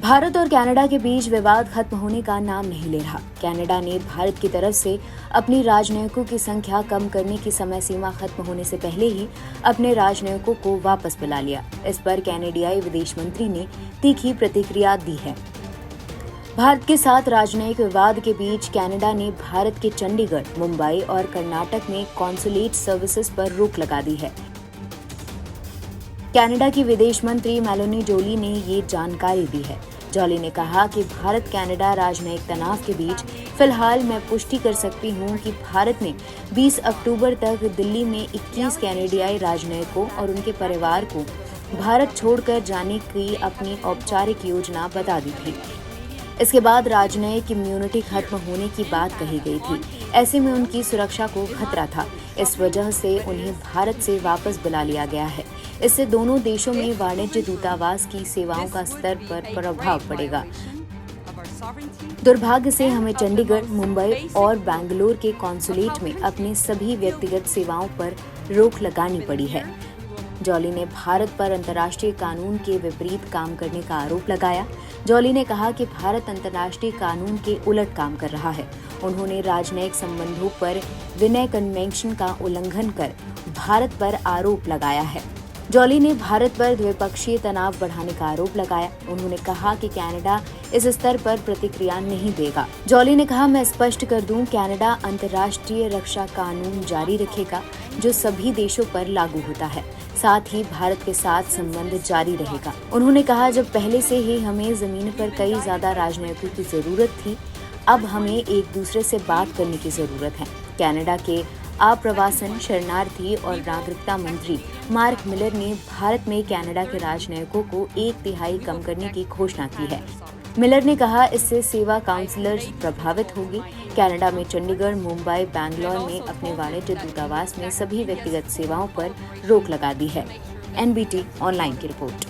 भारत और कनाडा के बीच विवाद खत्म होने का नाम नहीं ले रहा। कनाडा ने भारत की तरफ से अपनी राजनयिकों की संख्या कम करने की समय सीमा खत्म होने से पहले ही अपने राजनयिकों को वापस बुला लिया। इस पर कनाडियाई विदेश मंत्री ने तीखी प्रतिक्रिया दी है। भारत के साथ राजनयिक विवाद के बीच कनाडा ने भारत के चंडीगढ़, मुंबई और कर्नाटक में कॉन्सुलेट सर्विसेज पर रोक लगा दी है। कनाडा की विदेश मंत्री मेलोनी जोली ने ये जानकारी दी है। जोली ने कहा कि भारत कनाडा राजनयिक तनाव के बीच फिलहाल मैं पुष्टि कर सकती हूं कि भारत ने 20 अक्टूबर तक दिल्ली में 21 कनाडियाई राजनयिकों और उनके परिवार को भारत छोड़कर जाने की अपनी औपचारिक योजना बता दी थी। इसके बाद राजनयिक इम्यूनिटी खत्म होने की बात कही गई थी। ऐसे में उनकी सुरक्षा को खतरा था। इस वजह से उन्हें भारत से वापस बुला लिया गया है। इससे दोनों देशों में वाणिज्य दूतावास की सेवाओं का स्तर पर प्रभाव पड़ेगा। दुर्भाग्य से हमें चंडीगढ़, मुंबई और बेंगलुरु के कॉन्सुलेट में अपने सभी व्यक्तिगत सेवाओं पर रोक लगानी पड़ी है। जोली ने भारत पर अंतर्राष्ट्रीय कानून के विपरीत काम करने का आरोप लगाया। जोली ने कहा कि भारत अंतर्राष्ट्रीय कानून के उलट काम कर रहा है। उन्होंने राजनयिक संबंधों पर विनय कन्वेंशन का उल्लंघन कर भारत पर आरोप लगाया है। जोली ने भारत पर द्विपक्षीय तनाव बढ़ाने का आरोप लगाया। उन्होंने कहा कि कनाडा इस स्तर पर प्रतिक्रिया नहीं देगा। जोली ने कहा, मैं स्पष्ट कर दूं, कनाडा अंतर्राष्ट्रीय रक्षा कानून जारी रखेगा जो सभी देशों पर लागू होता है। साथ ही भारत के साथ संबंध जारी रहेगा। उन्होंने कहा, जब पहले से ही हमें जमीन पर कई ज्यादा राजनयिकों की जरूरत थी, अब हमें एक दूसरे से बात करने की जरूरत है। कनाडा के आप्रवासन, शरणार्थी और नागरिकता मंत्री मार्क मिलर ने भारत में कनाडा के राजनयिकों को 1/3 कम करने की घोषणा की है। मिलर ने कहा, इससे सेवा काउंसलर्स प्रभावित होगी। कनाडा में चंडीगढ़, मुंबई, बैंगलोर में अपने वाणिज्य दूतावास में सभी व्यक्तिगत सेवाओं पर रोक लगा दी है। NBT ऑनलाइन की रिपोर्ट।